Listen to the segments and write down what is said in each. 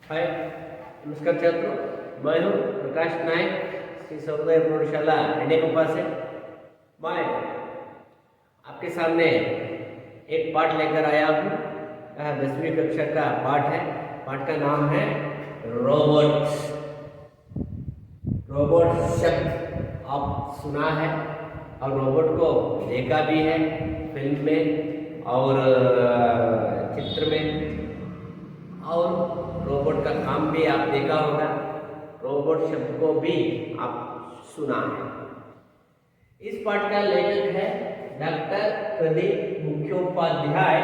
हाय, नमस्कार छात्रों। मैं हूँ प्रकाश नायक, श्री सर्वोदय प्रौढ़शाला रेणेकोपा से। मैं आपके सामने एक पाठ लेकर आया हूँ। यह 10वीं कक्षा का पाठ है। पाठ का नाम है रोबोट। रोबोट शब्द आप सुना है और रोबोट को देखा भी है फिल्म में और चित्र में, और रोबोट का काम भी आप देखा होगा। रोबोट शब्द को भी आप सुना है। इस पाठ का लेखक है डॉक्टर प्रदीप मुखोपाध्याय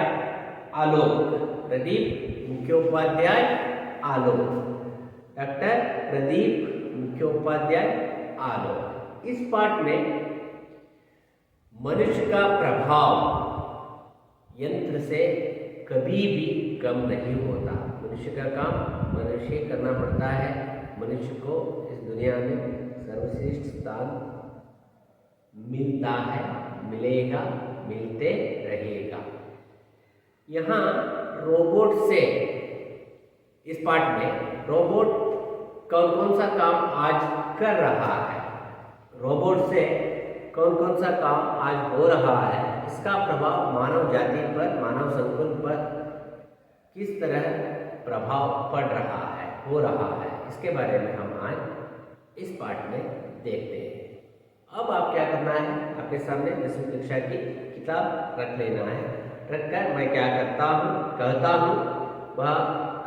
आलोक। प्रदीप मुखोपाध्याय आलोक, डॉक्टर प्रदीप मुखोपाध्याय आलोक। इस पाठ में मनुष्य का प्रभाव यंत्र से कभी भी कम नहीं होता। मनुष्य का काम मनुष्य करना पड़ता है। मनुष्य को इस दुनिया में सर्वश्रेष्ठ स्थान मिलता है, मिलेगा, मिलते रहेगा। यहाँ रोबोट से, इस पाठ में रोबोट कौन कौन सा काम आज कर रहा है, रोबोट से कौन कौन सा काम आज हो रहा है, इसका प्रभाव मानव जाति पर, मानव संकुल पर किस तरह प्रभाव पड़ रहा है, हो रहा है, इसके बारे में हम आज इस पाठ में देखते हैं। अब आप क्या करना है, आपके सामने 10वीं कक्षा की किताब रख लेना है। रखकर मैं क्या करता हूँ, कहता हूँ, वह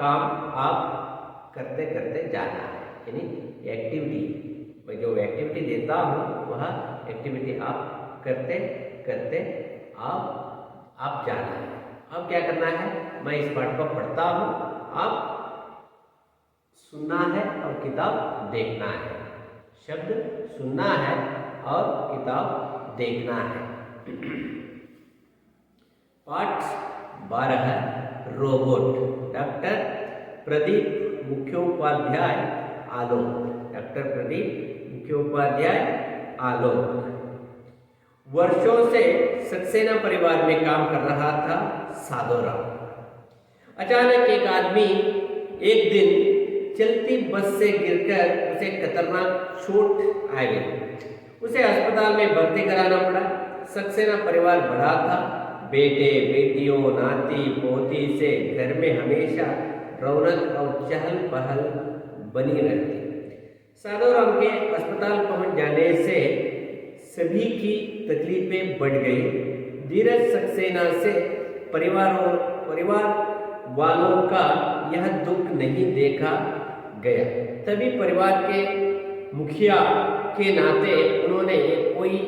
काम आप करते करते जाना है। यानी एक्टिविटी, मैं जो एक्टिविटी देता हूँ वह एक्टिविटी आप करते करते आप जाना है। अब क्या करना है, मैं इस पाठ को पढ़ता हूँ, आप सुनना है और किताब देखना है। शब्द सुनना है और किताब देखना है। पाठ 12 रोबोट, डॉक्टर प्रदीप मुखोपाध्याय आलोक। डॉक्टर प्रदीप मुखोपाध्याय आलोक वर्षों से सक्सेना परिवार में काम कर रहा था साधोराम। अचानक एक आदमी एक दिन चलती बस से गिरकर उसे खतरनाक चोट आ गई। उसे अस्पताल में भर्ती कराना पड़ा। सक्सेना परिवार बड़ा था। बेटे बेटियों नाती पोती से घर में हमेशा रौनक और चहल पहल बनी रहती। साधोराम के अस्पताल पहुंच जाने से सभी की तकलीफें बढ़ गई। धीरज सक्सेना से परिवार वालों का यह दुख नहीं देखा गया। तभी परिवार के मुखिया के नाते उन्होंने कोई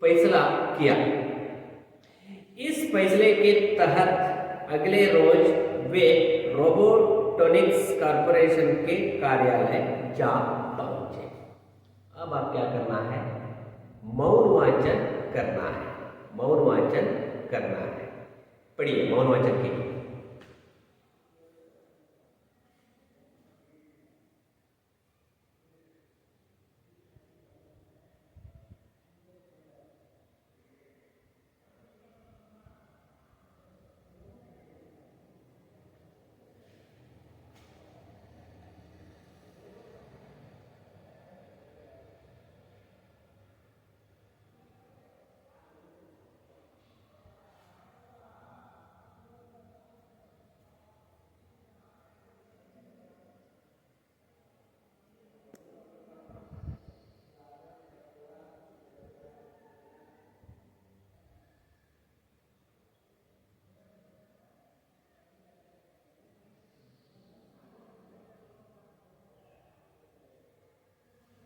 फैसला किया। इस फैसले के तहत अगले रोज वे रोबोटॉनिक्स कॉर्पोरेशन के कार्यालय जा पहुंचे। अब आप क्या करना है, मौन वाचन करना है। मौन वाचन करना है। पढ़िए मौन वाचन कीजिए।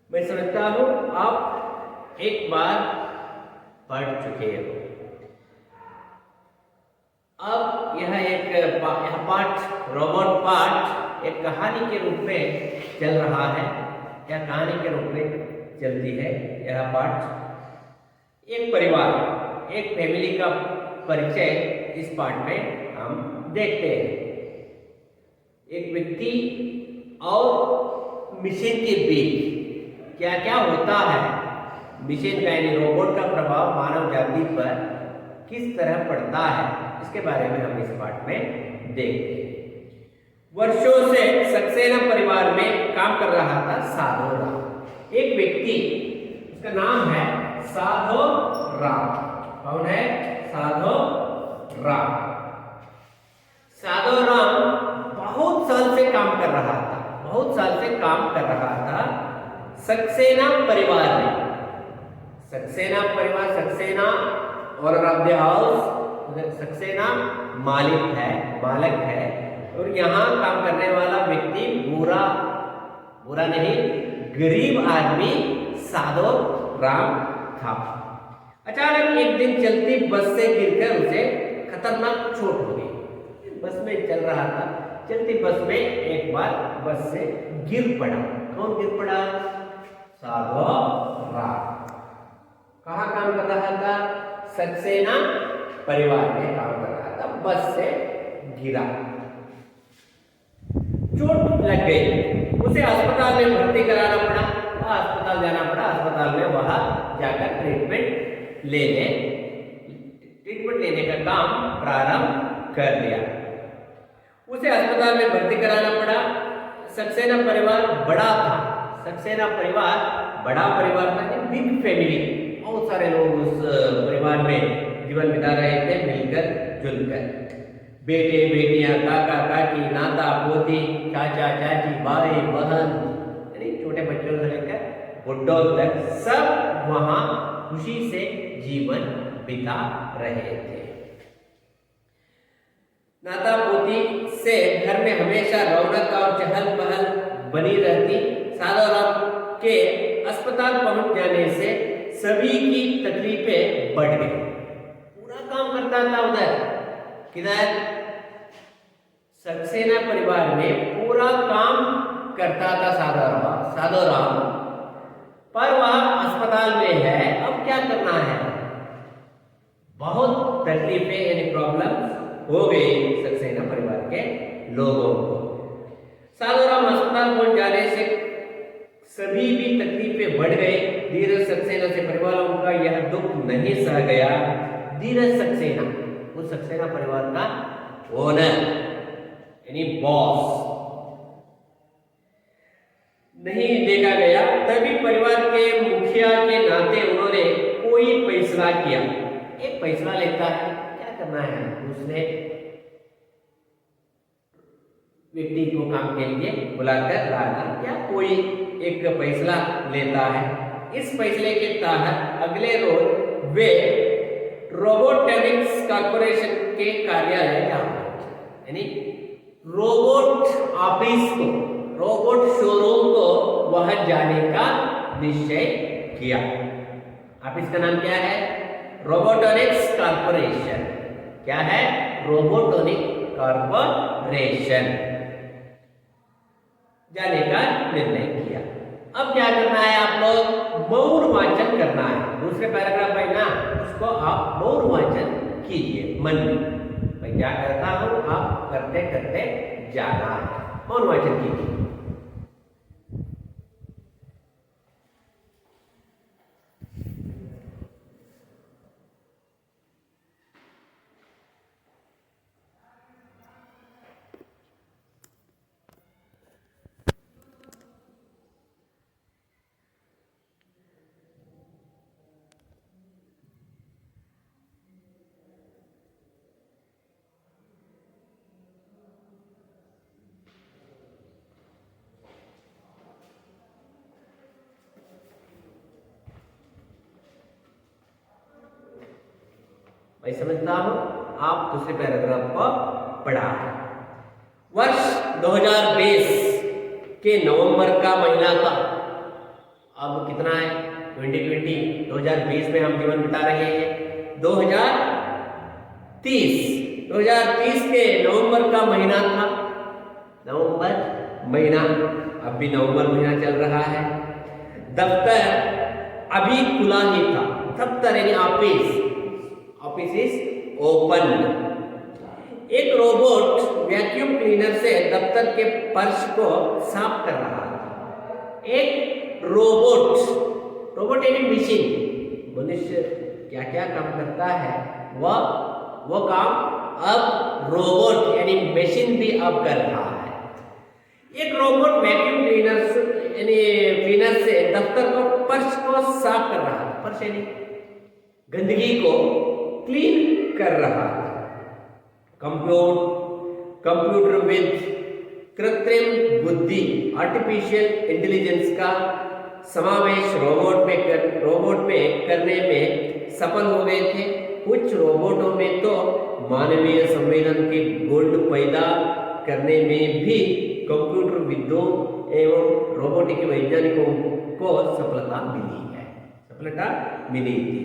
मैं समझता हूं आप एक बार पढ़ चुके हो। अब यह पाठ, रोबोट पाठ एक कहानी के रूप में चल रहा है। यह कहानी के रूप में चलती है। यह पाठ एक परिवार, एक फैमिली का परिचय इस पाठ में हम देखते हैं। एक व्यक्ति और मशीन के बीच क्या क्या होता है, मशीन का यानी रोबोट का प्रभाव मानव जाति पर किस तरह पड़ता है, इसके बारे में हम इस पाठ में देखते हैं। वर्षों से सक्सेना परिवार में काम कर रहा था साधो राम। एक व्यक्ति, उसका नाम है साधो राम। कौन है? साधो राम। साधो राम बहुत साल से काम कर रहा था, बहुत साल से काम कर रहा था सक्सेना परिवार में। सक्सेना परिवार, Saxena owner of the house, Saxena मालिक है, मालक है, और यहाँ काम करने वाला व्यक्ति बुरा नहीं, गरीब आदमी साधो राम था। अचानक एक दिन चलती बस से गिरकर उसे खतरनाक चोट हो गई। बस में चल रहा था, चलती बस में एक बार बस से गिर पड़ा। कौन गिर पड़ा? साधो राम। कहाँ काम कर रहा था? सक्सेना परिवार में काम कर रहा था, बस से गिरा, चोट लग गई, उसे अस्पताल में भर्ती कराना पड़ा। वह अस्पताल जाना पड़ा, अस्पताल में वहां जाकर ट्रीटमेंट लेने का काम प्रारंभ कर दिया। उसे अस्पताल में भर्ती कराना पड़ा। सक्सेना परिवार बड़ा था, सक्सेना परिवार बड़ा परिवार था, बिग फैमिली, बहुत सारे लोग उस परिवार में जीवन बिता रहे थे मिलकर जुलकर। बेटे बेटियां, काका काकी, नाता पोती, चाचा चाची, भाई बहन, यानी छोटे बच्चों से लेकर बुढ़ों तक सब वहां खुशी से जीवन बिता रहे थे। नाता पोती से घर में हमेशा रौनक और चहल पहल बनी रहती। साधो राम के अस्पताल पहुंच जाने से सभी की तकलीफें बढ़ गई। पूरा काम करता था उधर, किधर? सक्सेना परिवार में पूरा काम करता था साधो राम, पर वह अस्पताल में है। अब क्या करना है? बहुत तकलीफें यानी प्रॉब्लम हो गई सक्सेना परिवार के लोगों को। साधो राम अस्पताल पहुंच जाने से सभी की तकलीफें बढ़ गई। धीरज सक्सेना से परिवार वालों का यह दुख नहीं सह गया। धीरज सक्सेना, उस सक्सेना परिवार का ओनर यानी बॉस, नहीं देखा गया। तभी परिवार के मुखिया के नाते उन्होंने कोई फैसला किया। एक फैसला लेता है, क्या करना है? उसने व्यक्ति को काम के लिए बुलाकर लाना या कोई एक फैसला लेता है। इस फैसले के तहत अगले रोज वे रोबोटिक्स कॉर्पोरेशन के कार्यालय जाते, यानी रोबोट ऑफिस को, रोबोट शोरूम को वहां जाने का निश्चय किया। ऑफिस का नाम क्या है? Robotics corporation. क्या है? रोबोटिक कॉर्पोरेशन जाने का निर्णय किया। अब क्या करना है? आप लोग मौन वाचन करना है। दूसरे पैराग्राफ में ना, उसको आप मौन वाचन कीजिए मन में। मैं क्या करता हूं, आप करते करते जाना है। मौन वाचन कीजिए। मैं समझता हूं आप दूसरे पैराग्राफ को पढ़ा है। वर्ष 2020 के नवंबर का महीना था। अब कितना है? 2020 में हम जीवन बिता रहे हैं। 2030 के नवंबर का महीना था। नवंबर महीना, अब भी नवंबर महीना चल रहा है। दफ्तर अभी खुला ही था। दफ्तर यानी ऑफिस इज ओपन। एक रोबोट वैक्यूम क्लीनर से दफ्तर के फर्श को साफ कर रहा था। एक रोबोट यानी मशीन, मनुष्य क्या क्या काम करता है वो काम अब रोबोट यानी मशीन भी अब कर रहा है। एक रोबोट वैक्यूम क्लीनर यानी क्लीनर से दफ्तर को फर्श को साफ कर रहा था। फर्श यानी गंदगी को क्लीन कर रहा था। कंप्यूटर विद कृत्रिम बुद्धि आर्टिफिशियल इंटेलिजेंस का समावेश रोबोट में करने में सफल हो गए थे। कुछ रोबोटों में तो मानवीय सम्मेलन के गुण पैदा करने में भी कंप्यूटर विदों एवं रोबोटिक वैज्ञानिकों को सफलता मिली थी।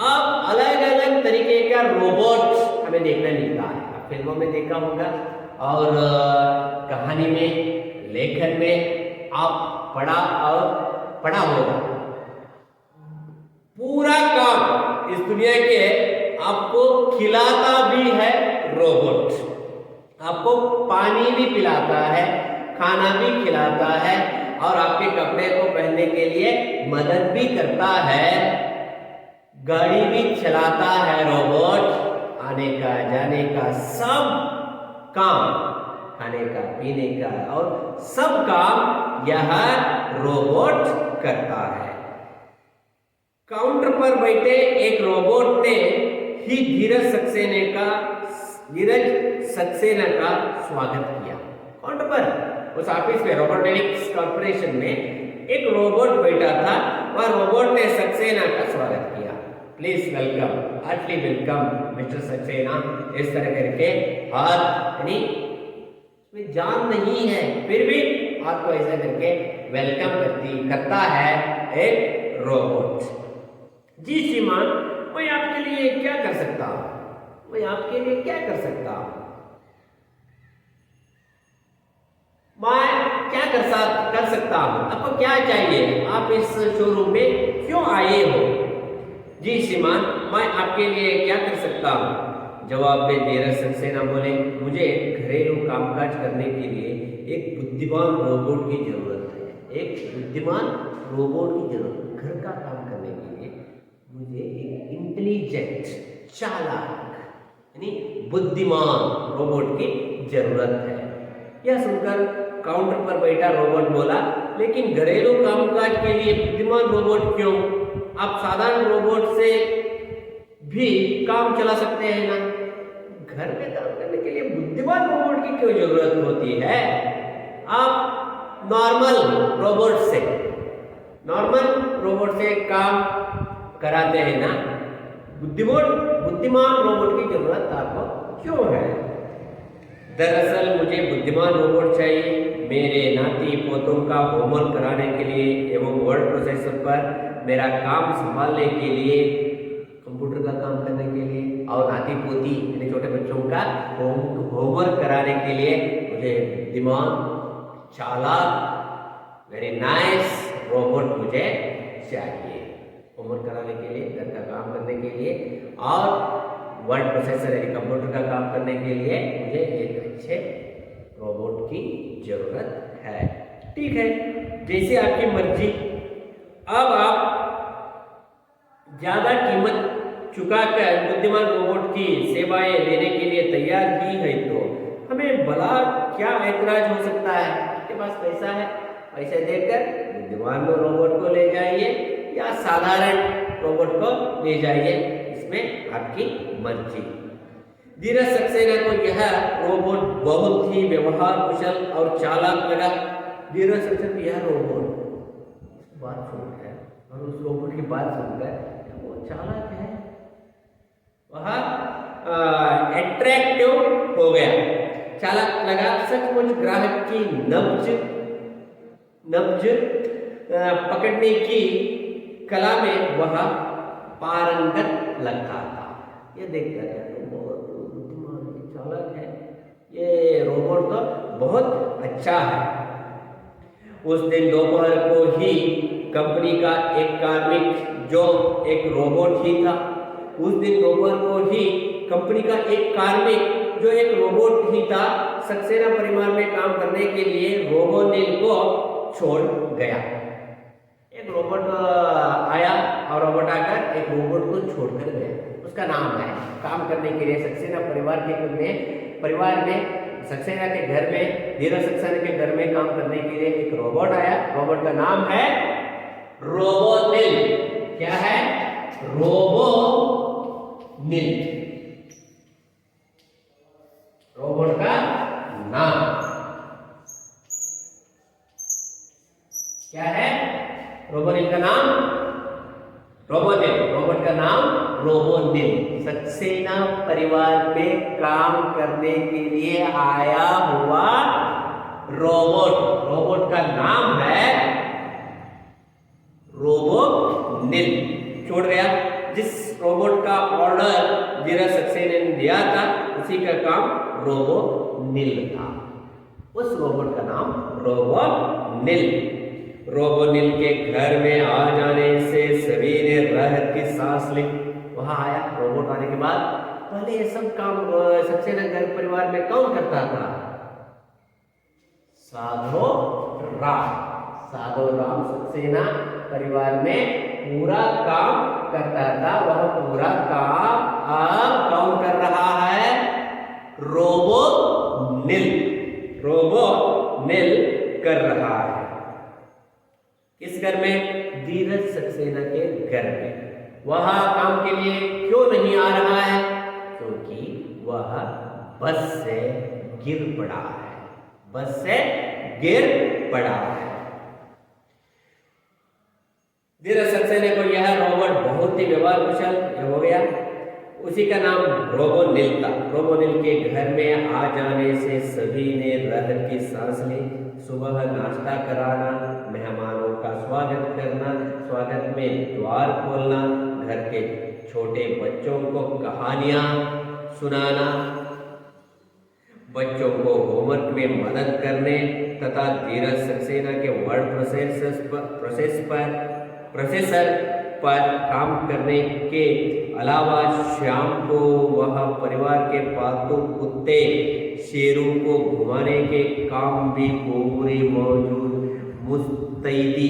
अब अलग अलग तरीके का रोबोट हमें देखने मिलता है। आप फिल्मों में देखा होगा और कहानी में, लेखन में आप पढ़ा होगा। पूरा काम इस दुनिया के आपको खिलाता भी है रोबोट, आपको पानी भी पिलाता है, खाना भी खिलाता है और आपके कपड़े को पहनने के लिए मदद भी करता है। गाड़ी भी चलाता है रोबोट। आने का जाने का सब काम, खाने का पीने का और सब काम यह रोबोट करता है। काउंटर पर बैठे एक रोबोट ने ही धीरज सक्सेना का स्वागत किया। काउंटर पर उस ऑफिस में, रोबोटिक्स कॉर्पोरेशन में एक रोबोट बैठा था। वह रोबोट ने सक्सेना का स्वागत किया। Please welcome, heartly welcome mister Saxena, इस तरह करके हाथ यानी में जान नहीं है फिर भी हाथ को ऐसा करके वेलकम करता है एक रोबोट। जी श्रीमान, मैं आपके लिए क्या कर सकता हूं? मैं आपके लिए क्या कर सकता हूं? मैं क्या कर सकता हूं? आपको क्या चाहिए? आप इस शोरूम में क्यों आए हो? जी श्रीमान, मैं आपके लिए क्या कर सकता हूं? जवाब में धीरज सक्सेना बोले, मुझे घरेलू कामकाज करने के लिए एक बुद्धिमान रोबोट की जरूरत है। एक बुद्धिमान रोबोट की जरूरत, घर का काम करने के लिए मुझे एक इंटेलिजेंट, चालाक यानी बुद्धिमान रोबोट की जरूरत है। यह सुनकर काउंटर पर बैठा रोबोट बोला, लेकिन घरेलू कामकाज के लिए बुद्धिमान रोबोट क्यों? आप साधारण रोबोट से भी काम चला सकते हैं ना। घर में काम करने के लिए बुद्धिमान रोबोट की क्यों जरूरत होती है? आप नॉर्मल रोबोट से काम कराते हैं ना। बुद्धिमान रोबोट की जरूरत आपको क्यों है? दरअसल मुझे बुद्धिमान रोबोट चाहिए मेरे नाती पोतों का होमवर्क कराने के लिए एवं वर्ड प्रोसेसर पर मेरा काम संभालने के लिए, कंप्यूटर का काम करने के लिए और नाती पोती यानी छोटे बच्चों का होमवर्क कराने के लिए मुझे बुद्धिमान, चालाक, वेरी नाइस रोबोट मुझे चाहिए। होमवर्क कराने के लिए, घर का काम करने के लिए और वर्ड प्रोसेसर यानी कंप्यूटर का काम करने के लिए मुझे एक अच्छे रोबोट की जरूरत है। ठीक है, जैसे आपकी मर्जी। अब आप ज्यादा कीमत चुकाकर बुद्धिमान रोबोट की सेवाएं लेने के लिए तैयार ही है तो हमें भला क्या ऐतराज हो सकता है? आपके पास पैसा है, पैसे देकर बुद्धिमान रोबोट को ले जाइए या साधारण रोबोट को ले जाइए, इसमें आपकी मर्जी। धीरज सक्सेना को यह रोबोट बहुत ही व्यवहार कुशल और चालाक लगा। धीरज सक्सेना यह रोबोट बात सुनकर और उस रोबोट की बात सुनकर वो चालाक है, वह अट्रैक्टिव हो गया, चालाक लगा। सचमुच ग्राहक की नब्ज पकड़ने की कला में वह पारंगत लगता था। ये देखकर तो बहुत बुद्धिमान, चालाक है, ये रोबोट तो बहुत अच्छा है। उस दिन दोपहर को ही कंपनी का एक कार्मिक जो एक रोबोट ही था, उस दिन दोपहर को ही कंपनी का एक कार्मिक जो एक रोबोट ही था, सक्सेना परिवार में काम करने के लिए रोबोनिल को छोड़ गया। एक रोबोट आया और रोबोट आकर एक रोबोट को छोड़कर गया। उसका नाम है काम करने के लिए सक्सेना परिवार में सक्सेना के घर में, धीरज सक्सेना के घर में काम करने के लिए एक रोबोट आया। रोबोट का नाम है रोबोनिल। क्या है? रोबोनिल। रोबोट का नाम क्या है? रोबोनिल का नाम रोबोनिल। रोबोट का नाम रोबोनिल। सक्सेना परिवार में काम करने के लिए आया हुआ रोबोट। रोबोट का नाम है रोबोनिल। छोड़ गया। जिस रोबोट का ऑर्डर धीरज सक्सेना ने दिया था उसी का काम रोबोनिल था। उस रोबोट का नाम रोबोनिल। रोबोनिल के घर में आ जाने से सभी ने राहत की सांस ली। वहां आया रोबोट आने के बाद पहले ये सब काम सक्सेना घर परिवार में कौन करता था? साधो राम। साधो राम सक्सेना परिवार में पूरा काम करता था। वह पूरा काम अब कौन कर रहा है? रोबोनिल। रोबोनिल कर रहा है। किस घर में? धीरज सक्सेना के घर में। वह काम के लिए क्यों नहीं आ रहा है? क्योंकि वह बस से गिर पड़ा है। बस से गिर पड़ा है। धीरज सक्सेना को यह रोबोट बहुत ही व्यवहार कुशल हो गया। उसी का नाम रोबोनिल था। रोबोनिल के घर में आ जाने से सभी ने राहत की सांस ली। सुबह नाश्ता कराना, मेहमानों का स्वागत करना, स्वागत में द्वार खोलना, घर के छोटे बच्चों को कहानियां सुनाना, बच्चों को होमवर्क में मदद करने तथा धीरज सक्सेना के वर्ड प्रोसेसर पर काम करने के अलावा शाम को वह परिवार के पालतू कुत्ते शेरू को घुमाने के काम भी पूरी मौजूद मुस्तैदी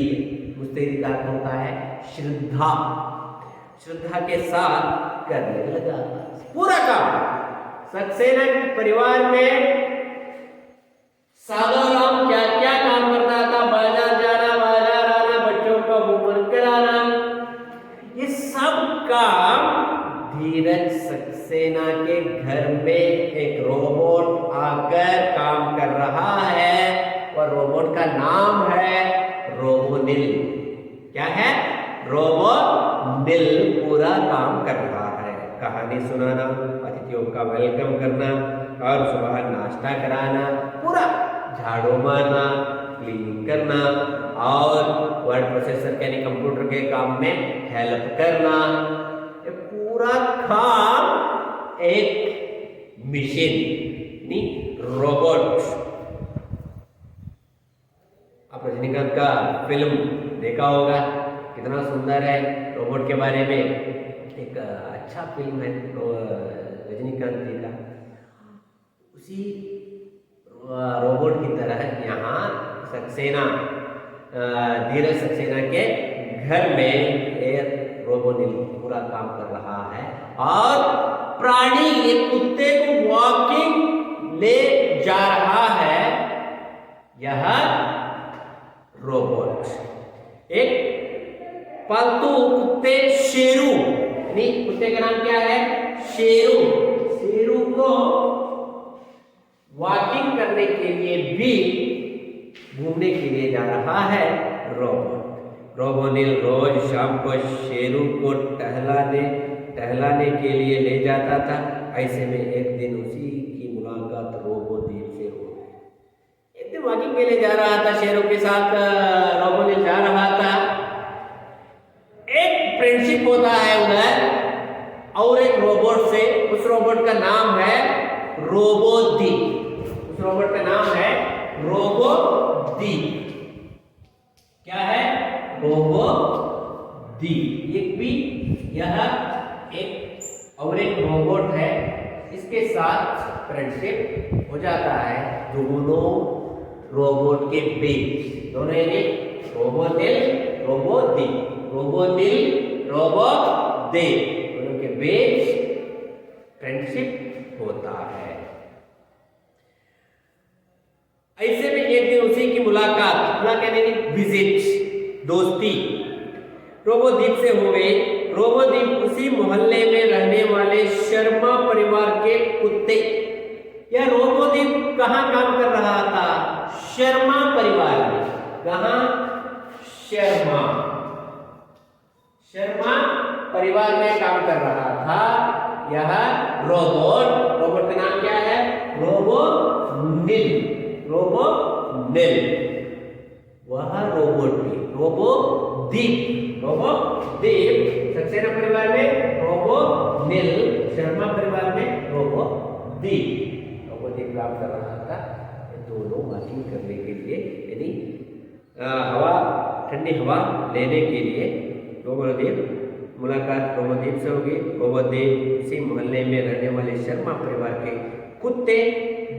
का अर्थ होता है श्रद्धा के साथ करने लगा। पूरा काम सक्सेना के परिवार में साधो राम क्या क्या काम करता था? बाजार जाना, बाजार आना, बच्चों को होमवर्क कराना, ये सब काम धीरज सक्सेना के घर में एक रोबोट आकर काम कर रहा है और रोबोट का नाम है रोबोनिल। क्या है? रोबोनिल पूरा काम कर रहा है। कहानी सुनाना, अतिथियों का वेलकम करना और सुबह नाश्ता कराना, पूरा झाड़ू मारना, क्लीनिंग करना और वर्ड प्रोसेसर यानी कंप्यूटर के काम में हेल्प करना, ये पूरा काम एक मशीन यानी रोबोट। आप रजनीकांत का फिल्म देखा होगा, कितना सुंदर है। रोबोट के बारे में एक अच्छा फिल्म है रजनीकांत जी का। उसी रोबोट की तरह यहाँ सक्सेना, धीरज सक्सेना के घर में एक रोबोनिल पूरा काम कर रहा है और प्राणी एक कुत्ते को वॉकिंग ले जा रहा है। यह रोबोट एक पालतू कुत्ते शेरू, नहीं कुत्ते का नाम क्या है? शेरू। शेरू को वॉकिंग करने के लिए भी घूमने के लिए जा रहा है रोबोट। रोबोनिल रोज शाम को शेरू को टहलाने के लिए ले जाता था। ऐसे में एक दिन उसी की मुलाकात रोबोनिल से हो गई। एक दिन वॉकिंग के लिए जा रहा था, शेरू के साथ रोबोनिल जा रहा था। एक फ्रेंडशिप होता है उधर और एक रोबोट से। उस रोबोट का नाम है रोबोदी। उस रोबोट का नाम है रोबोदी। क्या है? रोबोदी। एक भी यह एक और एक रोबोट है, इसके साथ फ्रेंडशिप हो जाता है दोनों रोबोट के बीच। दोनों यानी रोबोनिल रोबोदी, रोबोनिल रोबोदी, दोनों के बीच फ्रेंडशिप होता है। ऐसे में एक दिन उसी की मुलाकात यानी विजिट, दोस्ती रोबोद्वीप से हो गई। रोबोद्वीप उसी मोहल्ले में रहने वाले शर्मा परिवार के कुत्ते। यह रोबोद्वीप कहाँ काम कर रहा था? शर्मा परिवार में। कहाँ? शर्मा परिवार में काम कर रहा था यह रोबोट का नाम क्या है? रोबोनिल। वह रोबोद्वीप सक्सेना परिवार में रोबोनिल, शर्मा परिवार में रोबोद्वीप काम कर रहा था। दोनों वॉकिंग करने के लिए यानी ठंडी हवा लेने के लिए रोबोद्वीप मुलाकात रोबोद्वीप से होगी। रोबोद्वीप इसी मोहल्ले में रहने वाले शर्मा परिवार के कुत्ते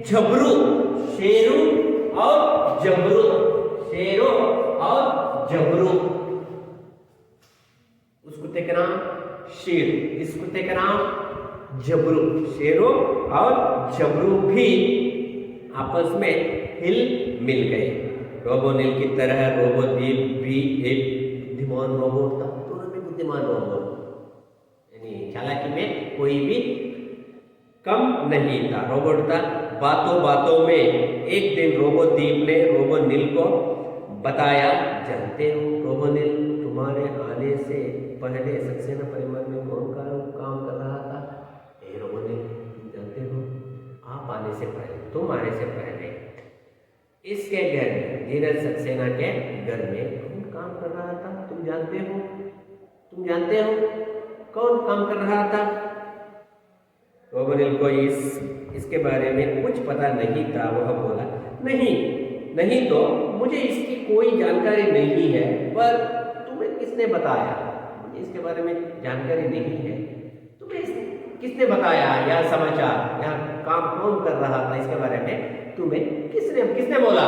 झबरू, शेरू और जबरू, उस कुत्ते का नाम शेर, इस कुत्ते का नाम जबरू। शेरों और जबरू भी आपस में हिल मिल गए। रोबोनिल की तरह रोबोद्वीप भी एक बुद्धिमान रोबोट था। दोनों भी बुद्धिमान रोबोट, यानी चालाकी में कोई भी कम नहीं था, रोबोट था। बातों में एक दिन रोबोद्वीप ने रोबोनिल को बताया, जानते हो रोबोनिल, तुम्हारे आने से पहले सक्सेना परिवार में कौन काम कर रहा था? रोबोनिल, तुम जानते हो? आप आने से पहले, तुम आने से पहले इसके घर में, धीरज सक्सेना के घर में कौन काम कर रहा था? तुम जानते हो कौन काम कर रहा था? रोबोनिल को इसके बारे में कुछ पता नहीं था। वह बोला, नहीं तो मुझे इसकी कोई जानकारी नहीं है, पर तुम्हें किसने बताया? मुझे इसके बारे में जानकारी नहीं है, तुम्हें किसने बताया यह समाचार? यहाँ काम कौन कर रहा था इसके बारे में तुम्हें किसने बोला?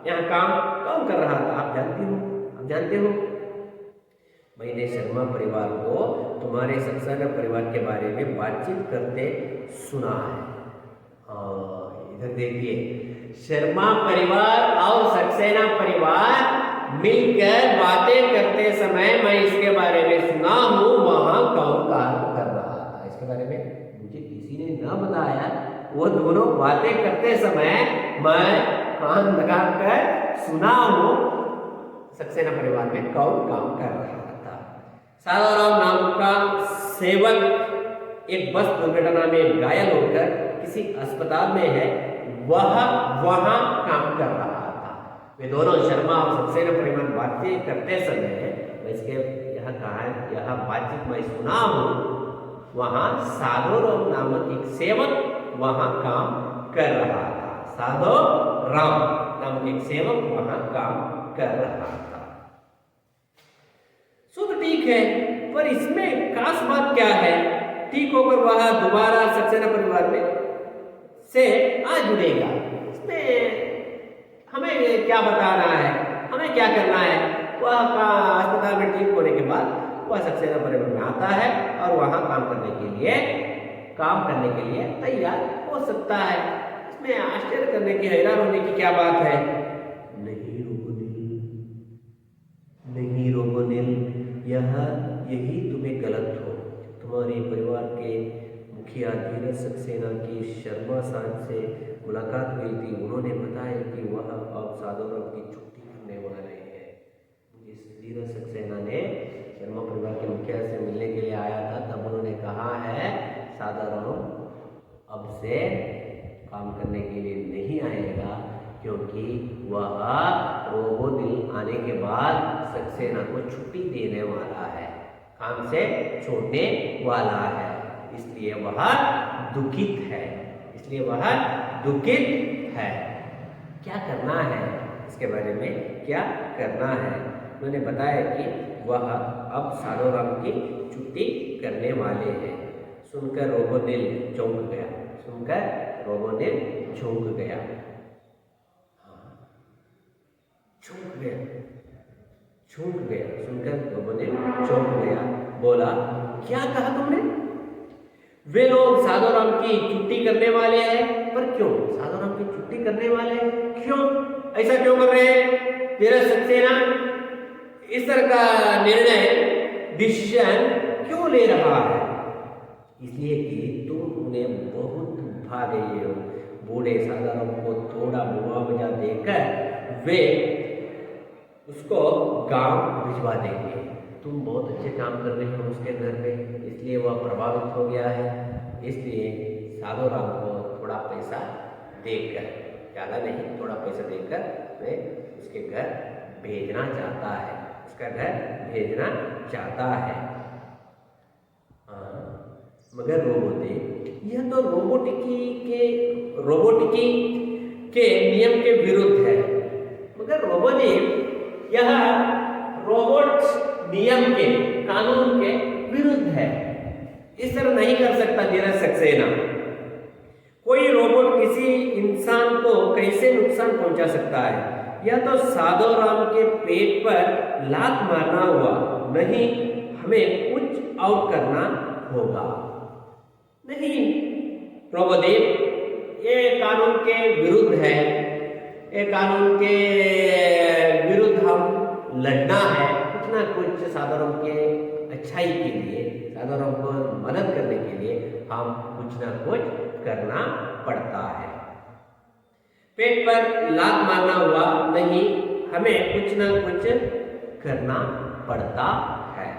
यहाँ काम कौन कर रहा था? आप जानते हो? मैंने शर्मा परिवार को तुम्हारे सक्सेना परिवार के बारे में बातचीत करते सुना है। इधर देखिए, शर्मा परिवार और सक्सेना परिवार मिलकर बातें करते समय मैं इसके बारे में सुना हूँ, वहां काम कर रहा था। इसके बारे में मुझे किसी ने न बताया। वो दोनों बातें करते समय मैं कान लगाकर सुना हूँ, सक्सेना परिवार में कौन काम कर रहा था। सादाराम नाम का सेवक एक बस दुर्घटना में घायल होकर किसी अस्पताल में है, वहां काम कर रहा था। वे दोनों शर्मा और सक्सेना परिवार बातें करते समय इसके यह बातचीत मैं सुना हूँ, वहां साधोराम नामक एक सेवक वहां काम कर रहा था। साधोराम नामक एक सेवक वहां काम कर रहा था। तो ठीक है, पर इसमें खास बात क्या है? ठीक होकर वह दोबारा सक्सेना परिवार में से आ जुड़ेगा। इसमें हमें क्या बताना है, हमें क्या करना है? वह अस्पताल में ठीक होने के बाद वह सक्सेना परिवार में आता है और वहां काम करने के लिए तैयार हो सकता है। इसमें आश्चर्य करने की, हैरान होने की क्या बात है? नहीं रोबोनिल, यही तुम्हें गलत हो। तुम्हारे परिवार के मुखिया धीरज सक्सेना की शर्मा साहब से मुलाकात हुई थी। उन्होंने बताया कि वह अब साधोराम की छुट्टी करने वाले हैं। इस धीरज सक्सेना ने शर्मा परिवार के मुखिया से मिलने के लिए आया था, तब उन्होंने कहा है साधोराम अब से काम करने के लिए नहीं आएगा, क्योंकि वह रोबोनिल आने के बाद सक्सेना को छुट्टी देने वाला है, काम से छोड़ने वाला है। इसलिए वह दुखित है। क्या करना है? इसके बारे में क्या करना है? उन्होंने बताया कि वह अब साधोराम की छुट्टी करने वाले हैं। सुनकर रोबोनिल चौंक गया। सुनकर रोबोनिल चौंक गया। बोला, क्या कहा तुमने? वे लोग साधुराम की छुट्टी करने वाले हैं, पर क्यों साधुराम की छुट्टी करने वाले हैं? क्यों ऐसा क्यों कर रहे हैं? धीरज सक्सेना इस तरह का निर्णय डिसीजन क्यों ले रहा है? इसलिए कि तुम उन्हें बहुत भा गए हो। बूढ़े साधुराम को थोड़ा मुआवजा देकर वे उसको गांव भिजवा देंगे। तुम बहुत अच्छे काम कर रहे हो उसके घर पे, इसलिए वह प्रभावित हो गया है। इसलिए साधुराम को थोड़ा पैसा देकर, ज़्यादा नहीं, थोड़ा पैसा देकर वे उसके घर भेजना चाहता है, उसका घर भेजना चाहता है। मगर रोबोटिक, यह तो रोबोटिकी के नियम के विरुद्ध है। मगर रोबोटिक यह रोबोट नियम के, कानून के विरुद्ध है। इस तरह नहीं कर सकता धीरज सक्सेना। कोई रोबोट किसी इंसान को कैसे नुकसान पहुंचा सकता है? यह तो साधुराम के पेट पर लात मारना हुआ, नहीं हमें कुछ और करना होगा। नहीं प्रभुदेव, ये कानून के विरुद्ध है, ये कानून के विरुद्ध हम लड़ना है। कुछ ना कुछ साधुराम के अच्छाई के लिए, साधुराम को मदद करने के लिए हम कुछ ना कुछ करना पड़ता है। पेट पर लात मारना हुआ, नहीं हमें कुछ ना कुछ करना पड़ता है।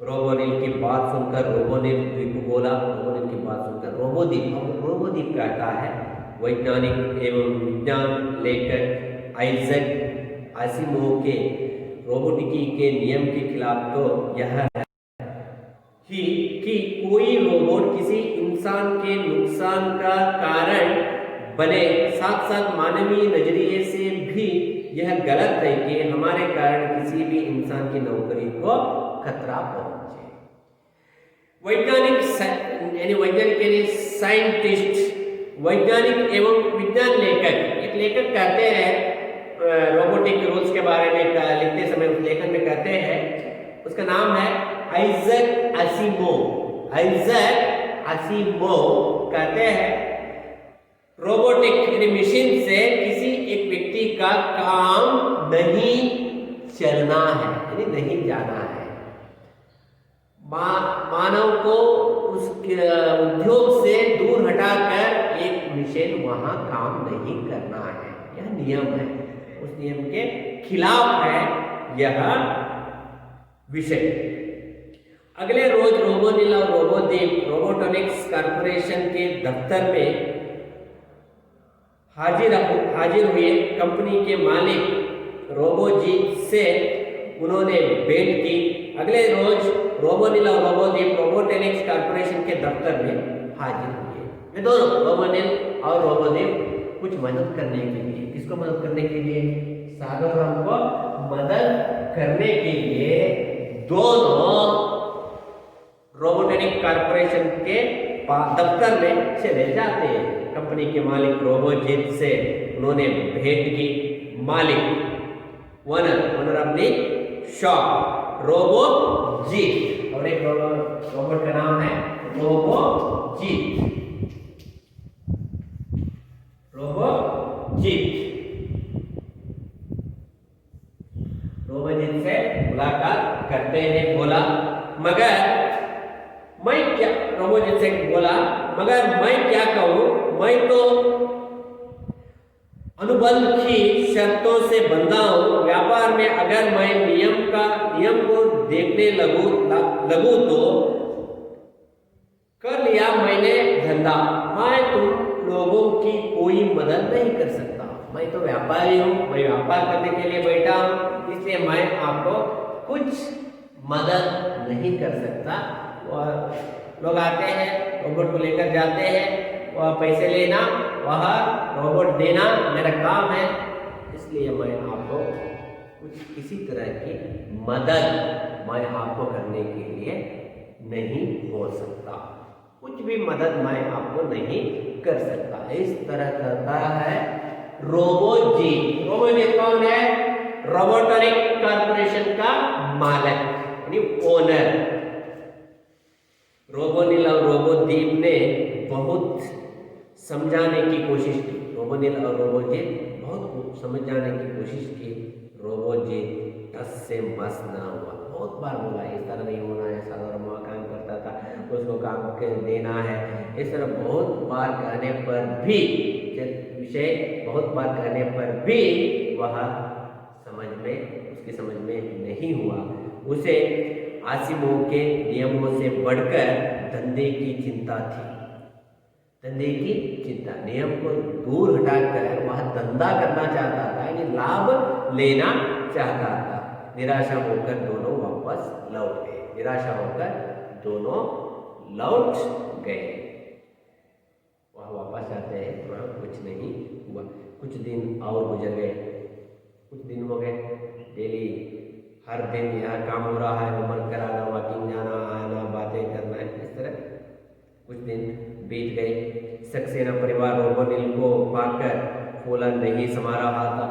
रोबोनिल की बात सुनकर रोबोनिल द्वीप बोला। रोबोनिल की बात सुनकर रोबोद्वीप कहता है, वैज्ञानिक एवं विज्ञान लेखक आइजैक आसिमोव के रोबोटिकी के नियम के खिलाफ तो यह है कि कोई रोबोट किसी इंसान के नुकसान का कारण बने। साथ साथ मानवीय नजरिए से भी यह गलत है कि हमारे कारण किसी भी इंसान की नौकरी को खतरा पहुंचे। वैज्ञानिक साइंटिस्ट, वैज्ञानिक एवं विज्ञान लेखक, एक लेखक कहते हैं रोबोटिक रूल्स के बारे में लिखते समय उस लेखन में कहते हैं, उसका नाम है आइजैक आसिमोव। आइजैक आसिमोव कहते हैं रोबोटिक यानी मशीन से किसी एक व्यक्ति का काम नहीं चलना है, यानी नहीं जाना है। मानव को उसके उद्योग से दूर हटाकर एक मशीन वहां काम नहीं करना है। यह नियम है, उस नियम के खिलाफ है यह विषय। अगले रोज रोबोनिल और रोबोद्वीप रोबोटॉनिक्स कॉर्पोरेशन के दफ्तर में हाजिर हुए। कंपनी के मालिक रोबोजीत से उन्होंने भेंट की। अगले रोज रोबोनिल और रोबोद्वीप रोबोटॉनिक्स कॉर्पोरेशन के दफ्तर में हाजिर हुए। वे दोनों रोबोनिल और रोबोद्वीप कुछ मदद करने के लिए, किसको मदद करने के लिए? साधुराम को मदद करने के लिए दोनों रोबोटॉनिक कॉर्पोरेशन के दफ्तर में चले जाते हैं। कंपनी के मालिक रोबोजीत से उन्होंने भेंट की। मालिक ओनर ऑफ द शॉप रोबोजीत, और एक रोबोट का नाम है रोबोजीत। रोबोजीत से मुलाकात करते हैं। बोला मगर रोबोजीत से बोला, मगर मैं क्या कहूं, मैं तो अनुबंध की शर्तों से बंधा हूं। व्यापार में अगर मैं नियम को देखने लगूं तो कर लिया मैंने धंधा, मैं तुम लोगों की कोई मदद नहीं कर सकता। मैं तो व्यापारी हूं, मैं व्यापार करने के लिए बैठा हूं, इसलिए मैं आपको कुछ मदद नहीं कर सकता। लोग आते हैं, रोबोट को लेकर जाते हैं, वह पैसे लेना, वह रोबोट देना मेरा काम है, इसलिए मैं आपको कुछ किसी तरह की मदद मैं आपको करने के लिए नहीं हो सकता। कुछ भी मदद मैं आपको नहीं कर सकता। इस तरह करता है रोबोजीत। रोबोजीत कौन है? रोबोटॉनिक कॉर्पोरेशन का मालिक यानी ओनर। रोबोनिल और रोबोद्वीप ने बहुत समझाने की कोशिश की। रोबोनिल और रोबोजीत बहुत समझाने की कोशिश की। रोबोजीत टस से मस ना हुआ, बहुत बार बोला इस तरह नहीं होना है, साधारण वहाँ काम करता था, उसको काम के देना है, इस तरह बहुत बार कहने पर भी, विषय बहुत बार कहने पर भी वह समझ में, उसकी समझ में नहीं हुआ। उसे आसिमोव के नियमों से बढ़कर धंधे की चिंता थी। धंधे की चिंता, नियम को दूर हटाकर वह धंधा करना चाहता था, यानी लाभ लेना चाहता था। निराशा होकर दोनों वापस लौट गए। निराशा होकर दोनों लौट गए। वह वापस आते हैं, वहाँ कुछ नहीं हुआ। कुछ दिन और गुजर गए, कुछ दिन हो गए। डेली हर दिन यहाँ काम हो रहा है, होमवर्क कराना, वॉकिंग जाना आना, बातें करना, इस तरह कुछ दिन बीत गए। सक्सेना परिवार रोबोनिल को पाकर फूला नहीं समा रहा था।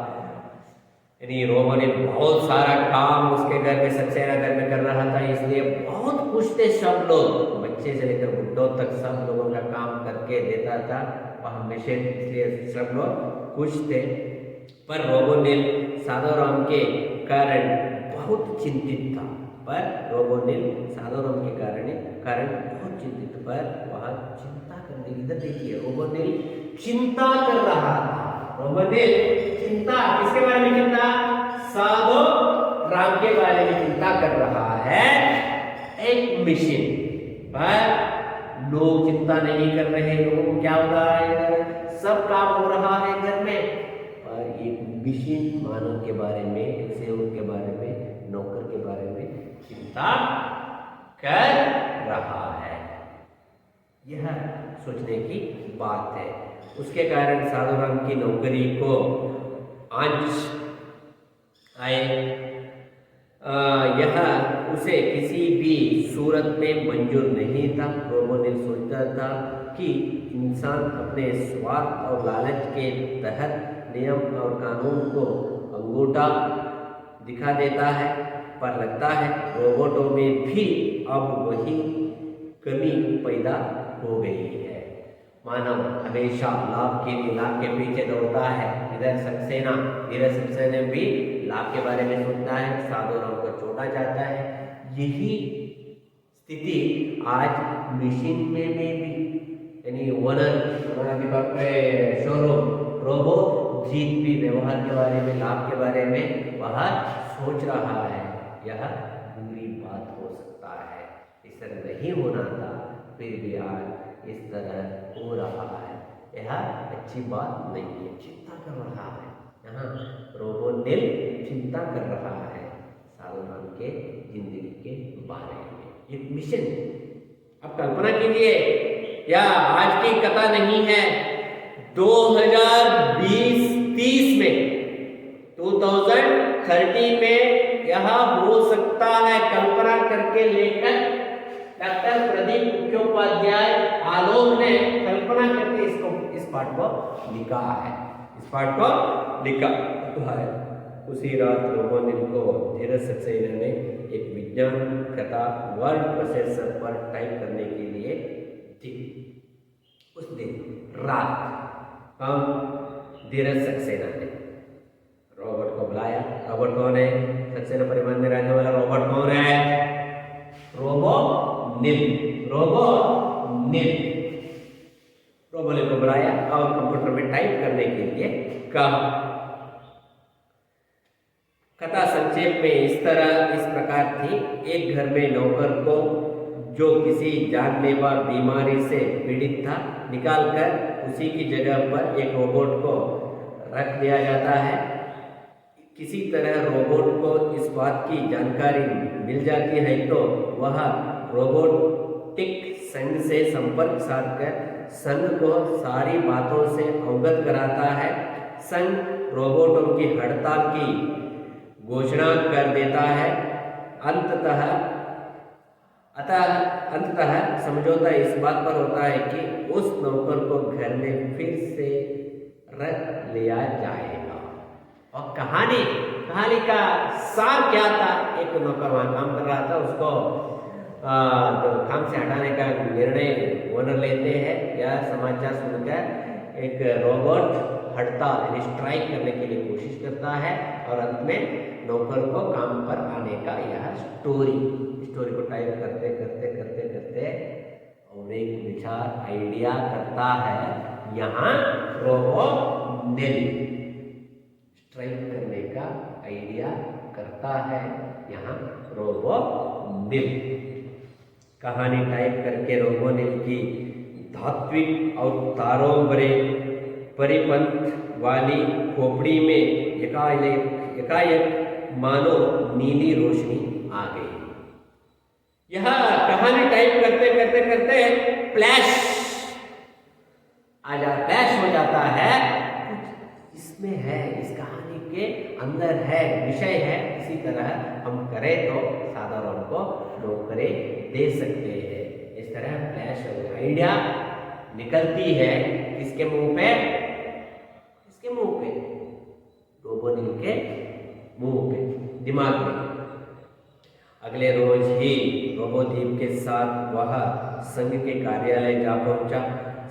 यानी रोबोनिल बहुत सारा काम उसके घर में, सक्सेना घर में कर रहा था, इसलिए बहुत खुश थे सब लोग। बच्चे से लेकर बुढ़ों तक सब लोगों का काम करके देता था वह हमेशा, इसलिए सब लोग खुश थे। पर रोबोनिल साधोराम के कारण बहुत चिंतित था। पर रोबोनिल साधोराम के कारण बहुत चिंतित, पर वह चिंता करने की, इधर देखिए रोबोनिल चिंता कर रहा था। रोबोनिल चिंता, किसके बारे में चिंता? साधोराम के बारे में चिंता कर रहा है। एक मिशन पर लोग चिंता नहीं कर रहे, लोगों को क्या हो रहा है, सब काम हो रहा है घर में, पर एक मिशन मानव के बारे में, एक सेवक के बारे में, नौकर के बारे में चिंता कर रहा है। यह सोचने की बात है। उसके कारण साधुराम की नौकरी को आंच आए। यह उसे किसी भी सूरत में मंजूर नहीं था। रोबोनिल सोचता था कि इंसान अपने स्वार्थ और लालच के तहत नियम और कानून को अंगूठा दिखा देता है, पर लगता है रोबोटों में भी अब वही कमी पैदा हो गई है। मानव हमेशा लाभ के लिए, लाभ के पीछे दौड़ता है। इधर सक्सेना भी लाभ के बारे में सोचता है, साधुराम को छोड़ा जाता है। यही स्थिति आज मशीन में भी, यानी शोरूम रोबोजीत भी व्यवहार के बारे में, लाभ के बारे में वह सोच रहा है। यह बुरी बात हो सकता है, इस तरह नहीं होना था, फिर भी आज इस तरह हो रहा है। यह अच्छी बात नहीं है। चिंता कर रहा है, यहाँ रोबोनिल चिंता कर रहा है साधुराम के जिंदगी के बारे में। एक मिशन, अब कल्पना कीजिए, या आज की कथा नहीं है, 2020-30 में, 2030 में यह हो सकता है। कल्पना करके लेकर डॉक्टर प्रदीप मुखोपाध्याय आलोक ने कल्पना करके इस पाठ को लिखा है। इस पाठ को लिखा है। उसी रात रोबोनिल को धीरज सक्सेना ने एक विज्ञान कथा वर्ड प्रोसेसर पर टाइप करने के लिए दी। उस दिन रात हम धीरज सक्सेना ने रॉबर्ट को बुलाया। रॉबर्ट कौन है? सक्सेना परिवार में रहने वाला रॉबर्ट कौन है? रोबोनिल को बुलाया और कंप्यूटर में टाइप करने के लिए कहा। कथा संक्षेप में इस प्रकार थी। एक घर में नौकर को, जो किसी जानलेवा बीमारी से पीड़ित था, निकालकर उसी की जगह पर एक रोबोट को रख दिया जाता है। किसी तरह रोबोट को इस बात की जानकारी मिल जाती है तो वह रोबोटिक संघ से संपर्क साधकर संघ को सारी बातों से अवगत कराता है। संघ रोबोटों की हड़ताल की घोषणा कर देता है। अंततः समझौता इस बात पर होता है कि उस नौकर को घर में फिर से रख लिया जाएगा। और कहानी का सार क्या था? एक नौकर वहां काम कर रहा था, उसको तो काम से हटाने का निर्णय ओनर लेते हैं। यह समाचार सुनकर एक रोबोट हड़ताल यानी स्ट्राइक करने के लिए कोशिश करता है और अंत में नौकर को काम पर आने का यह स्टोरी को टाइप करते करते करते करते और एक विचार आइडिया करता है यहाँ रोबोनिल। स्ट्राइक करने का आइडिया करता है यहाँ रोबोनिल। कहानी टाइप करके रोबोनिल की धात्विक और तारों भरे परिपंथ वाली खोपड़ी में एकाएक मानो नीली रोशनी आ गई। यह कहानी टाइप करते करते करते फ्लैश हो जाता है। कुछ इसमें है, इस कहानी के अंदर है, विषय है। इसी तरह हम करें तो साधारण को नौकरी दे सकते हैं। इस तरह फ्लैश आइडिया निकलती है किसके मुंह पे? किसके मुंह पे? रोबोनिल के मुंह पे, दिमाग में। अगले रोज ही रोबोद्वीप के साथ वह संघ के कार्यालय जा पहुंचा।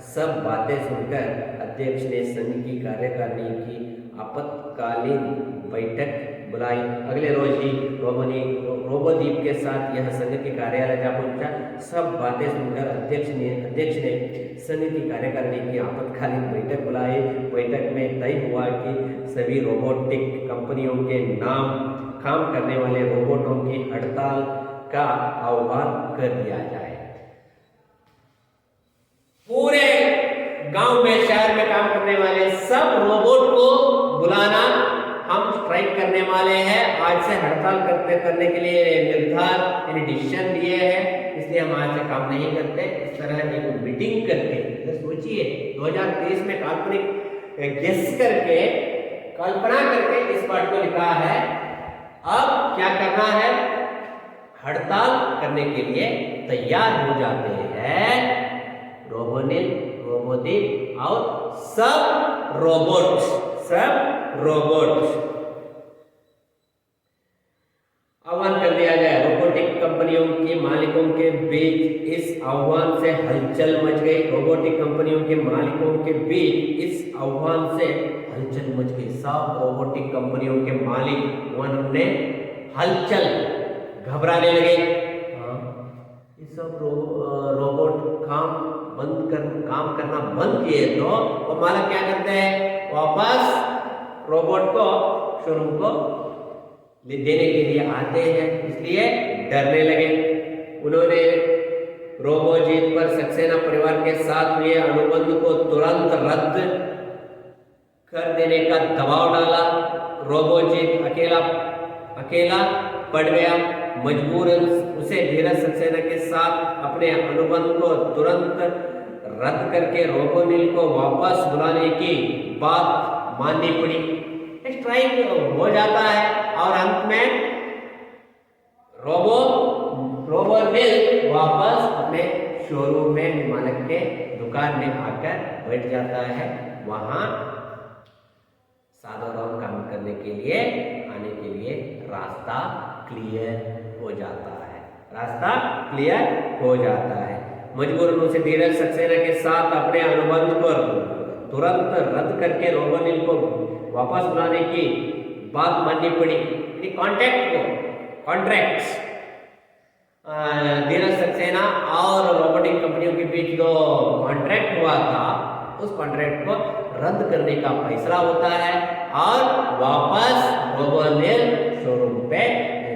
सब बातें सुनकर अध्यक्ष ने संघ की कार्यकारिणी की आपातकालीन बैठक बुलाई। अगले रोज ही रोबोद्वीप के साथ यह संघ के कार्यालय जा पहुंचा। सब बातें सुनकर अध्यक्ष ने संघ की कार्यकारिणी की आपातकालीन बैठक बुलाई। बैठक में तय हुआ कि सभी रोबोटिक कंपनियों के नाम काम करने वाले रोबोटों की हड़ताल का आह्वान कर दिया जाए। पूरे गांव में, शहर में काम करने वाले सब रोबोट को बुलाना, हम स्ट्राइक करने वाले हैं। आज से हड़ताल करने के लिए निर्धार यानी डिसीजन लिए हैं, इसलिए हम आज से काम नहीं करते। इस तरह एक मीटिंग करके, सोचिए 2023 में काल्पनिक गेस करके, कल्पना करके इस पाठ को लिखा है। अब क्या करना है? हड़ताल करने के लिए तैयार हो जाते हैं रोबोनिल, रोबोद्वीप और सब रोबोट। आह्वान कर दिया जाए। रोबोटिक कंपनियों के मालिकों के बीच इस आह्वान से हलचल मच गई। रोबोटिक कंपनियों के मालिकों के बीच इस आह्वान से हलचल मच गई। सब रोबोटिक कंपनियों के मालिक उन्होंने हलचल, घबराने लगे। ये सब रोबोट काम करना बंद किए तो वो मालिक क्या करते हैं? वापस रोबोट को शोरूम को देने के लिए आते हैं, इसलिए डरने लगे। उन्होंने रोबोजीत पर सक्सेना परिवार के साथ हुए अनुबंध को तुरंत रद्द कर देने का दबाव डाला। रोबोजीत अकेला पड़ गया। मजबूरन उसे धीरज सक्सेना के साथ अपने अनुबंध को तुरंत रद्द करके रोबोनिल को वापस बुलाने की बात माननी पड़ी। स्ट्राइक हो जाता है और अंत में रोबोनिल वापस अपने शोरूम में, मालिक के दुकान में आकर बैठ जाता है। वहां साधारण काम करने के लिए आने के लिए रास्ता क्लियर हो जाता है। मजबूरन उसे धीरज सक्सेना के साथ अपने अनुबंध को तुरंत रद्द करके रोबोनिल को वापस बुलाने की बात माननी पड़ी। कॉन्ट्रैक्ट्स धीरज सक्सेना और रोबोटिक कंपनियों के बीच जो कॉन्ट्रैक्ट हुआ था, उस कॉन्ट्रैक्ट को रद्द करने का फैसला होता है और वापस रोबोनिल शोरूम पे,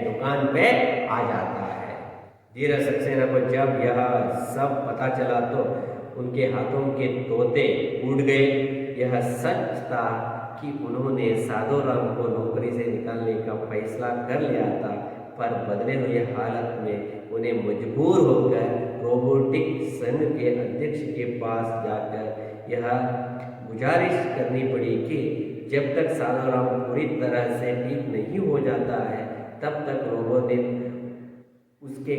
दुकान पे आ जाता है। धीरज सक्सेना को जब यह सब पता चला तो उनके हाथों के तोते उड़ गए। यह सच था कि उन्होंने साधो राम को नौकरी से निकालने का फैसला कर लिया था, पर बदले हुए हालत में उन्हें मजबूर होकर रोबोटिक संघ के अध्यक्ष के पास जाकर यह गुजारिश करनी पड़ी कि जब तक साधो राम पूरी तरह से ठीक नहीं हो जाता है, तब तक रोबोनिल उसके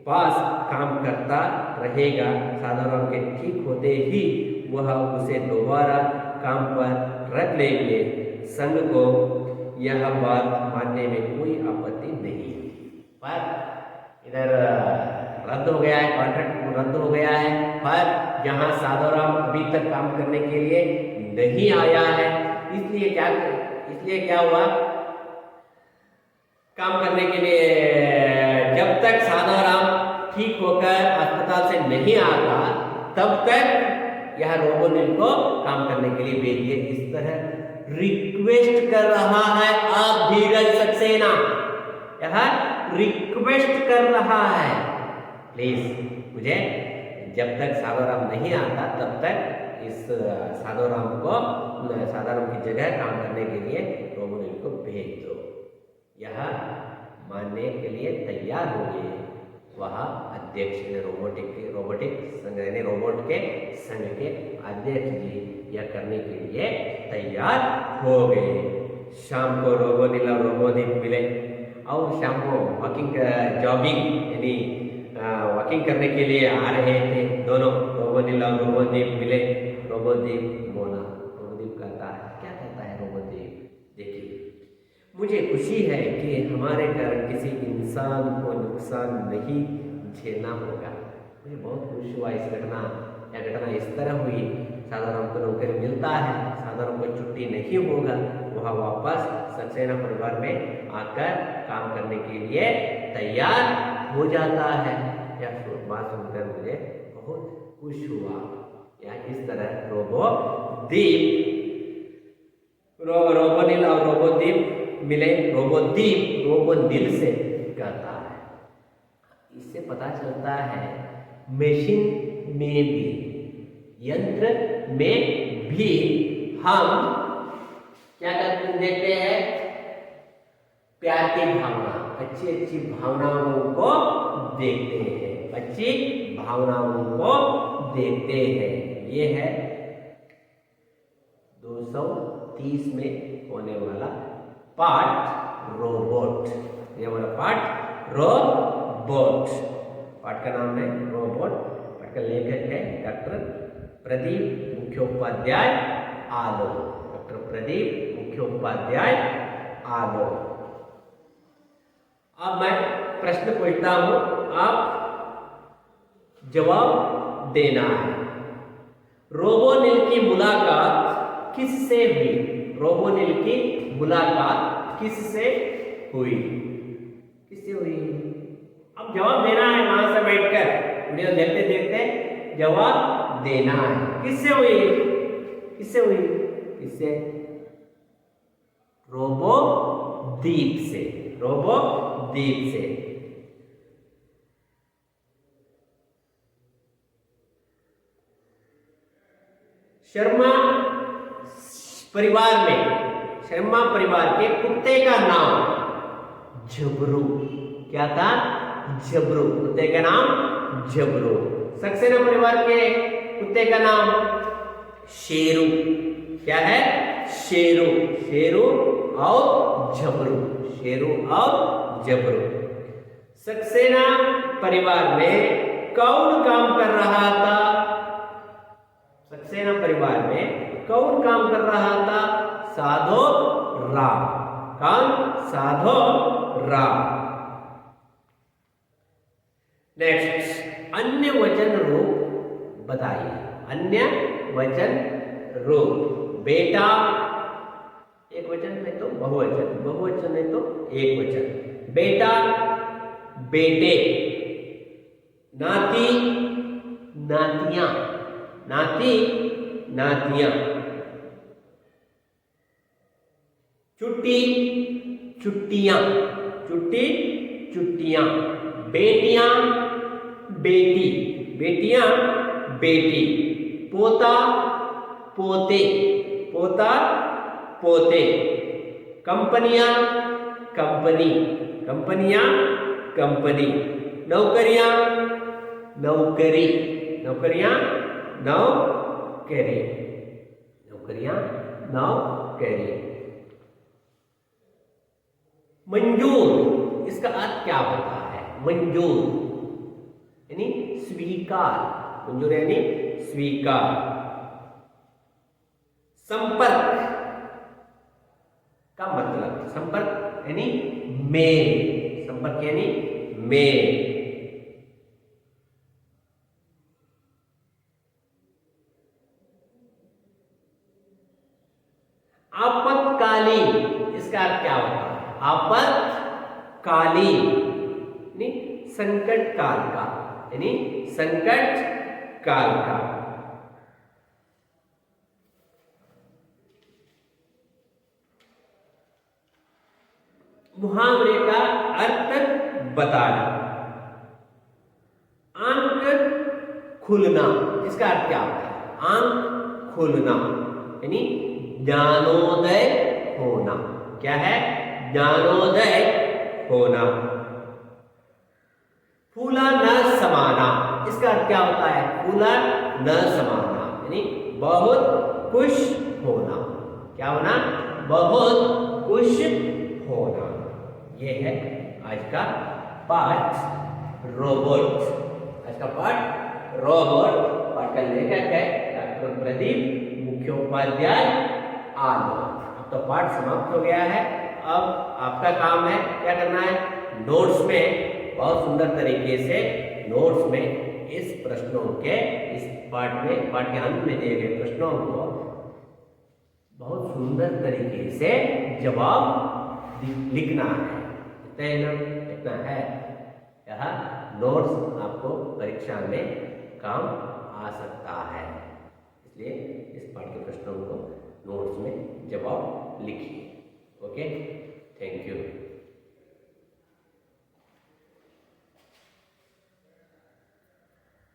पास काम करता रहेगा। साधो राम के ठीक होते ही वह उसे दोबारा काम पर रख लेंगे। संघ को यह बात मानने में कोई आपत्ति नहीं, पर इधर रद्द हो गया है, कॉन्ट्रैक्ट रद्द हो गया है। पर जहां साधुराम अभी तक काम करने के लिए नहीं आया है, इसलिए क्या हुआ, काम करने के लिए जब तक साधुराम ठीक होकर अस्पताल से नहीं आता तब तक यह रोबोनिल को काम करने के लिए भेजिए। इस तरह रिक्वेस्ट कर रहा है आप धीरज सक्सेना, यह रिक्वेस्ट कर रहा है, प्लीज मुझे जब तक साधुराम नहीं आता तब तक इस साधुराम की जगह काम करने के लिए रोबोनिल को भेज दो। यह मानने के लिए तैयार हो गए। वह अध्यक्ष ने रोबोटिक संघ यानी रोबोट के संघ के अध्यक्ष जी यह करने के लिए तैयार हो गए। शाम को रोबोनिल और रोबोदीप मिले और शाम को जॉगिंग यानी वॉकिंग करने के लिए आ रहे थे दोनों। रोबोनिल और रोबोदीप मिले। रोबोदीप बोला, रोबोदीप कहता है, क्या कहता है रोबोदीप, देखिए मुझे खुशी है कि हमारे कारण किसी इंसान को नुकसान नहीं झेलना होगा। मुझे बहुत खुश हुआ इस घटना, यह घटना इस तरह हुई, साधुराम को नौकरी मिलता है, साधुराम को छुट्टी नहीं होगा, वह वापस सक्सेना परिवार में आकर काम करने के लिए तैयार हो जाता है। यह बात सुनकर मुझे बहुत खुश हुआ। या इस तरह रोबोनिल और रोबोदीप मिले। रोबोदीप रोबोनिल से कहता है, इससे पता चलता है मशीन में भी, यंत्र में भी हम क्या करते देखते हैं, प्यार की भावना, अच्छी भावनाओं को देखते हैं, अच्छी भावनाओं को देखते हैं। ये है 230 में होने वाला पार्ट रोबोट। ये वाला पार्ट रोबोट, पार्ट का नाम है रोबोट। पार्ट का लेखक है डॉक्टर प्रदीप मुखोपाध्याय आलो। डॉक्टर प्रदीप मुखोपाध्याय आलो। अब मैं प्रश्न पूछता हूं, आप जवाब देना है। रोबोनिल की मुलाकात किससे हुई? रोबोनिल की मुलाकात किससे हुई? किससे हुई? अब जवाब देना है, वहां से बैठकर वीडियो देखते देखते जवाब देना है। किससे हुई? किससे हुई? किससे? रोबोदीप से। रोबोदीप से। शर्मा परिवार के कुत्ते का नाम झबरू। क्या था? झबरू। कुत्ते का नाम झबरू। सक्सेना परिवार के कुत्ते का नाम शेरू। क्या है? शेरू। शेरू और झबरू। शेरू और झबरू। सक्सेना परिवार में कौन काम कर रहा था? सक्सेना परिवार में कौन काम कर रहा था? साधुराम। कौन? साधुराम। नेक्स्ट, अन्य वचन रूप बताइए। अन्य वचन रूप। बेटा एक वचन में तो बहुवचन, बहुवचन में तो एक वचन। बेटा, बेटे। नाती, नातियां। नाती, नातियां। छुट्टी, छुट्टियां। छुट्टी, छुट्टियां। बेटियां, बेटी। बेटियां, बेटी। पोता, पोते। पोता, पोते। कंपनियां, कंपनी। कंपनियां, कंपनी। नौकरियां, नौकरी। नौकरियां, नौकरी। नौकरियां, नौकरी। मंजूर, इसका अर्थ क्या होता है? मंजूर यानी स्वीकार। मंजूर यानी स्वीकार। संपर्क का मतलब, संपर्क यानी मेल। संपर्क यानी मेल। इसका अर्थ क्या होता है? आपातकालीन यानी संकट काल का, यानी संकट काल का। मुहावरे का अर्थ बताना। आंख खुलना, इसका अर्थ क्या होता है? आंख खुलना यानी ज्ञानोदय होना। क्या है? ज्ञानोदय होना। फूला न समाना, इसका अर्थ क्या होता है? फूला न समाना यानी बहुत खुश होना। क्या होना? बहुत खुश होना। ये है आज का पाठ रोबोट। आज का पाठ रोबोट। पाठ का लेखक है डॉक्टर प्रदीप मुखोपाध्याय आलो। अब तो पाठ समाप्त हो गया है। अब आपका काम है क्या करना है? नोट्स में बहुत सुंदर तरीके से नोट्स में इस प्रश्नों के, इस पाठ में, पाठ के अंत में दिए गए प्रश्नों को बहुत सुंदर तरीके से जवाब लिखना है। इतना है। यह नोट्स आपको परीक्षा में काम आ सकता है, इसलिए इस पाठ के प्रश्नों को नोट्स में जवाब लिखिए। Okay, thank you.